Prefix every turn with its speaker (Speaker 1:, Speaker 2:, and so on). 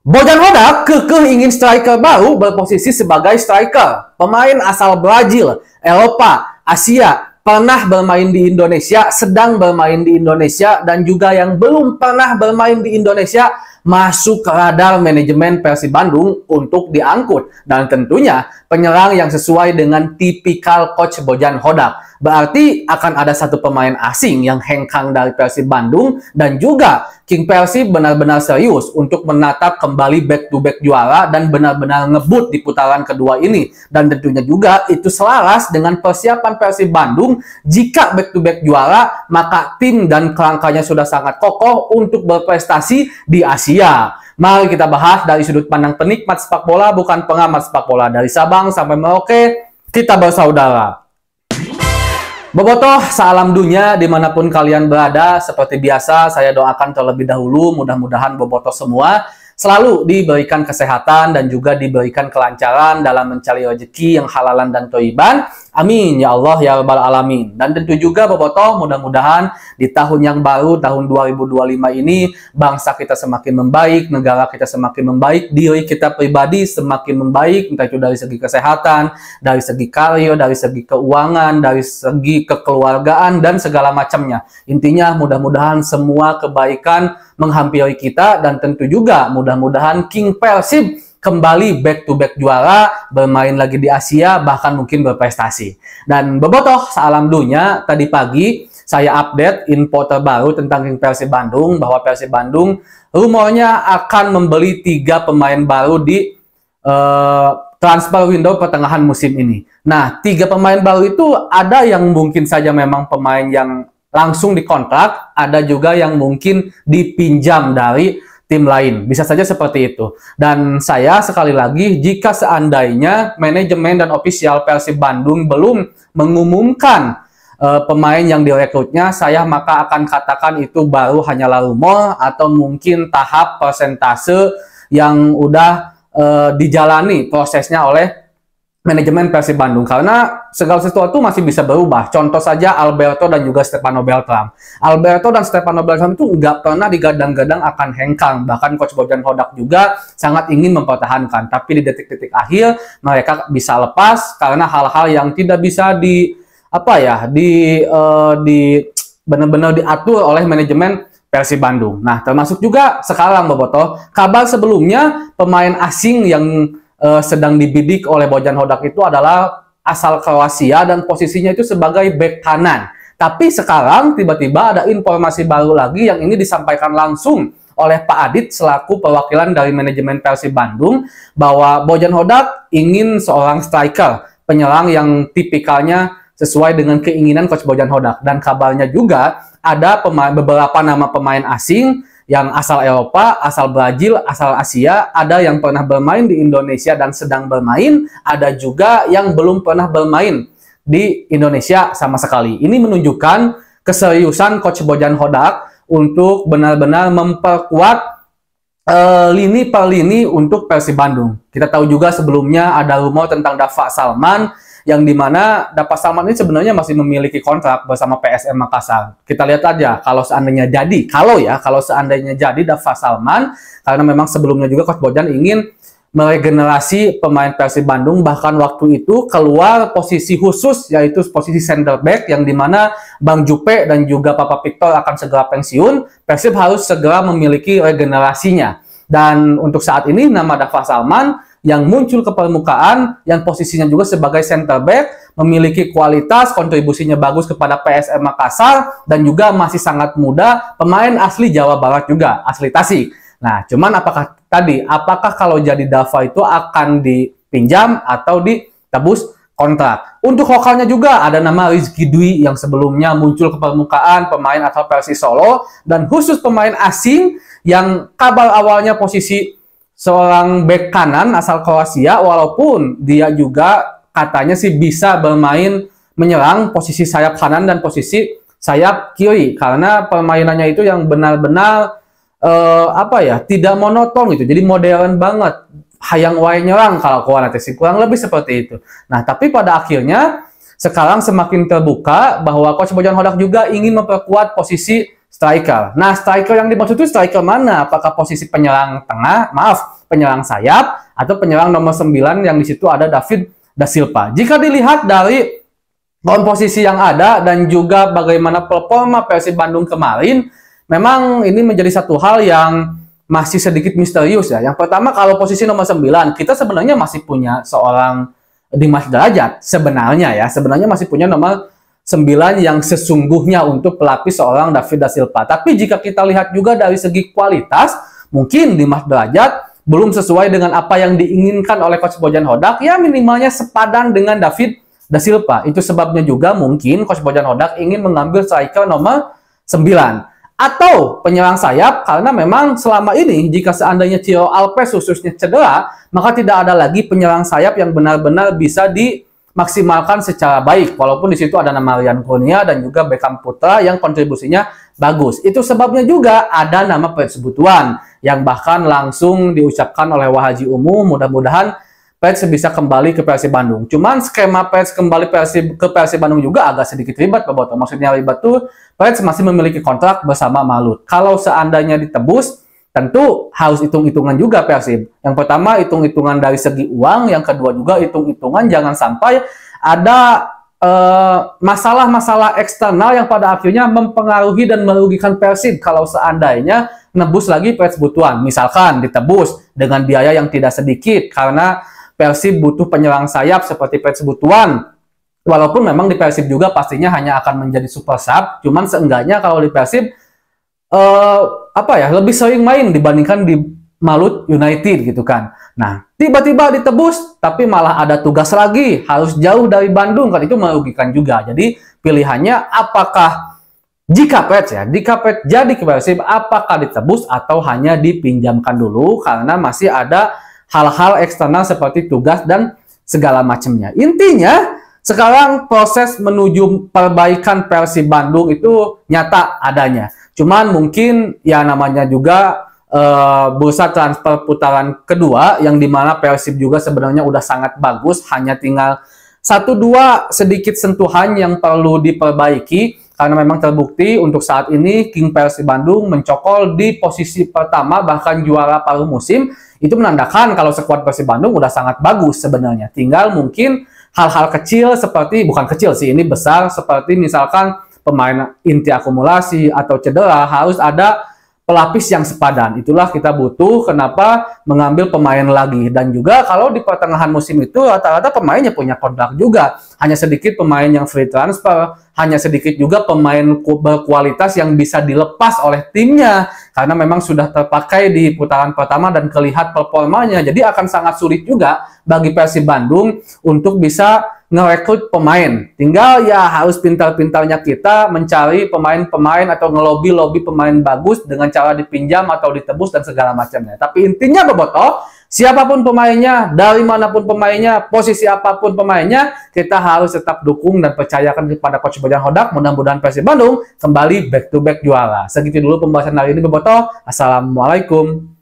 Speaker 1: Bojan Hodak kekeh ingin striker baru berposisi sebagai striker. Pemain asal Brazil, Eropa, Asia, pernah bermain di Indonesia, sedang bermain di Indonesia, dan juga yang belum pernah bermain di Indonesia masuk ke radar manajemen Persib Bandung untuk diangkut. Dan tentunya penyerang yang sesuai dengan tipikal coach Bojan Hodak. Berarti akan ada satu pemain asing yang hengkang dari Persib Bandung, dan juga King Persib benar-benar serius untuk menatap kembali back-to-back juara dan benar-benar ngebut di putaran kedua ini. Dan tentunya juga itu selaras dengan persiapan Persib Bandung. Jika back-to-back juara, maka tim dan kerangkanya sudah sangat kokoh untuk berprestasi di Asia. Mari kita bahas dari sudut pandang penikmat sepak bola, bukan pengamat sepak bola. Dari Sabang sampai Merauke, kita bersaudara. Bobotoh, salam dunia dimanapun kalian berada. Seperti biasa, saya doakan terlebih dahulu mudah-mudahan Bobotoh semua selalu diberikan kesehatan dan juga diberikan kelancaran dalam mencari rezeki yang halalan dan thayyiban. Amin ya Allah ya rabbal alamin. Dan tentu juga Bobotoh, mudah-mudahan di tahun yang baru, tahun 2025 ini, bangsa kita semakin membaik, negara kita semakin membaik, diri kita pribadi semakin membaik, entah itu dari segi kesehatan, dari segi karir, dari segi keuangan, dari segi kekeluargaan, dan segala macamnya. Intinya mudah-mudahan semua kebaikan menghampiri kita, dan tentu juga mudah-mudahan King Persib kembali back-to-back juara, bermain lagi di Asia, bahkan mungkin berprestasi. Dan Bobotoh, salam dunia, tadi pagi saya update info terbaru tentang King Persib Bandung, bahwa Persib Bandung rumornya akan membeli 3 pemain baru di transfer window pertengahan musim ini. Nah, 3 pemain baru itu ada yang mungkin saja memang pemain yang langsung dikontrak, ada juga yang mungkin dipinjam dari tim lain. Bisa saja seperti itu. Dan saya sekali lagi, jika seandainya manajemen dan ofisial Persib Bandung belum mengumumkan pemain yang direkrutnya, saya maka akan katakan itu baru hanyalah rumor atau mungkin tahap persentase yang udah dijalani prosesnya oleh manajemen Persib Bandung, karena segala sesuatu masih bisa berubah. Contoh saja Alberto dan juga Stefano Beltram. Alberto dan Stefano Beltram itu nggak pernah digadang-gadang akan hengkang. Bahkan Coach Bojan Hodak juga sangat ingin mempertahankan. Tapi di detik-detik akhir mereka bisa lepas karena hal-hal yang tidak bisa benar-benar diatur oleh manajemen Persib Bandung. Nah, termasuk juga sekarang Bobotoh, kabar sebelumnya pemain asing yang sedang dibidik oleh Bojan Hodak itu adalah asal Kroasia dan posisinya itu sebagai bek kanan. Tapi sekarang tiba-tiba ada informasi baru lagi yang ini disampaikan langsung oleh Pak Adit selaku perwakilan dari manajemen Persib Bandung, bahwa Bojan Hodak ingin seorang striker, penyerang yang tipikalnya sesuai dengan keinginan Coach Bojan Hodak. Dan kabarnya juga ada beberapa nama pemain asing yang asal Eropa, asal Brazil, asal Asia, ada yang pernah bermain di Indonesia dan sedang bermain, ada juga yang belum pernah bermain di Indonesia sama sekali. Ini menunjukkan keseriusan Coach Bojan Hodak untuk benar-benar memperkuat lini per lini untuk Persib Bandung. Kita tahu juga sebelumnya ada rumor tentang Dafa Salman, yang dimana Dafa Salman ini sebenarnya masih memiliki kontrak bersama PSM Makassar. Kita lihat aja kalau seandainya jadi, kalau seandainya jadi Dafa Salman, karena memang sebelumnya juga Coach Bojan ingin meregenerasi pemain Persib Bandung, bahkan waktu itu keluar posisi khusus, yaitu posisi center back, yang dimana Bang Jupe dan juga Papa Victor akan segera pensiun. Persib harus segera memiliki regenerasinya. Dan untuk saat ini nama Dafa Salman yang muncul ke permukaan, yang posisinya juga sebagai center back, memiliki kualitas, kontribusinya bagus kepada PSM Makassar, dan juga masih sangat muda, pemain asli Jawa Barat juga, asli Tasik. Nah, cuman apakah kalau jadi Dafa itu akan dipinjam atau ditebus kontrak? Untuk lokalnya juga ada nama Rizky Dwi yang sebelumnya muncul ke permukaan, pemain asal Persis Solo, dan khusus pemain asing yang kabar awalnya posisi seorang bek kanan asal Kroasia, walaupun dia juga katanya sih bisa bermain menyerang posisi sayap kanan dan posisi sayap kiri, karena permainannya itu yang benar-benar tidak monoton gitu, jadi modern banget, hayang wae nyerang kalau kurang lebih seperti itu. Nah, tapi pada akhirnya sekarang semakin terbuka bahwa Coach Bojan Hodak juga ingin memperkuat posisi striker. Nah, striker yang dimaksud itu striker mana? Apakah posisi penyerang tengah, penyerang sayap, atau penyerang nomor 9 yang di situ ada David da Silva? Jika dilihat dari komposisi yang ada dan juga bagaimana performa Persib Bandung kemarin, memang ini menjadi satu hal yang masih sedikit misterius ya. Yang pertama, kalau posisi nomor 9, kita sebenarnya masih punya seorang Dimas Derajat sebenarnya ya. Sebenarnya masih punya nomor 9 yang sesungguhnya untuk pelapis seorang David da Silva. Tapi jika kita lihat juga dari segi kualitas, mungkin Dimas Derajat belum sesuai dengan apa yang diinginkan oleh Coach Bojan Hodak, ya minimalnya sepadan dengan David da Silva. Itu sebabnya juga mungkin Coach Bojan Hodak ingin mengambil striker nomor 9. Atau penyerang sayap, karena memang selama ini jika seandainya Ciro Alpes khususnya cedera, maka tidak ada lagi penyerang sayap yang benar-benar bisa dimaksimalkan secara baik. Walaupun di situ ada nama Rian Kurnia dan juga Beckham Putra yang kontribusinya bagus. Itu sebabnya juga ada nama Pets Butuan yang bahkan langsung diucapkan oleh Wahaji Umu, mudah-mudahan Pets bisa kembali ke Persib Bandung. Cuman skema Pets kembali ke Persib Bandung juga agak sedikit ribet, Boboto. Maksudnya ribet tuh, Pets masih memiliki kontrak bersama Malut. Kalau seandainya ditebus, tentu harus hitung-hitungan juga Persib. Yang pertama, hitung-hitungan dari segi uang. Yang kedua juga hitung-hitungan jangan sampai ada masalah-masalah eksternal yang pada akhirnya mempengaruhi dan merugikan Persib kalau seandainya nebus lagi Pets Butuan. Misalkan ditebus dengan biaya yang tidak sedikit karena Persib butuh penyerang sayap seperti Pets Butuan. Walaupun memang di Persib juga pastinya hanya akan menjadi super sub, cuman seenggaknya kalau di Persib lebih sering main dibandingkan di Malut United gitu kan. Nah, tiba-tiba ditebus tapi malah ada tugas lagi, harus jauh dari Bandung kan, itu merugikan juga. Jadi pilihannya apakah jika Pets jadi ke Persib, apakah ditebus atau hanya dipinjamkan dulu karena masih ada hal-hal eksternal seperti tugas dan segala macamnya. Intinya, sekarang proses menuju perbaikan Persib Bandung itu nyata adanya. Cuman mungkin ya namanya juga bursa transfer putaran kedua yang dimana Persib juga sebenarnya udah sangat bagus, hanya tinggal 1-2 sedikit sentuhan yang perlu diperbaiki. Karena memang terbukti untuk saat ini King Persib Bandung mencokol di posisi pertama bahkan juara paruh musim. Itu menandakan kalau skuad Persib Bandung udah sangat bagus sebenarnya. Tinggal mungkin hal-hal kecil seperti, bukan kecil sih, ini besar, seperti misalkan pemain inti akumulasi atau cedera, harus ada pelapis yang sepadan. Itulah kita butuh kenapa mengambil pemain lagi. Dan juga kalau di pertengahan musim itu rata-rata pemainnya punya kontrak juga. Hanya sedikit pemain yang free transfer, hanya sedikit juga pemain berkualitas yang bisa dilepas oleh timnya. Karena memang sudah terpakai di putaran pertama dan kelihatan performanya. Jadi akan sangat sulit juga bagi Persib Bandung untuk bisa ngerekrut pemain. Tinggal ya harus pintar-pintarnya kita mencari pemain-pemain atau ngelobi-lobi pemain bagus dengan cara dipinjam atau ditebus dan segala macamnya. Tapi intinya Boboto, siapapun pemainnya, dari manapun pemainnya, posisi apapun pemainnya, kita harus tetap dukung dan percayakan kepada Coach Bojan Hodak. Mudah-mudahan Persib Bandung kembali back to back juara. Segitu dulu pembahasan hari ini Boboto. Assalamualaikum.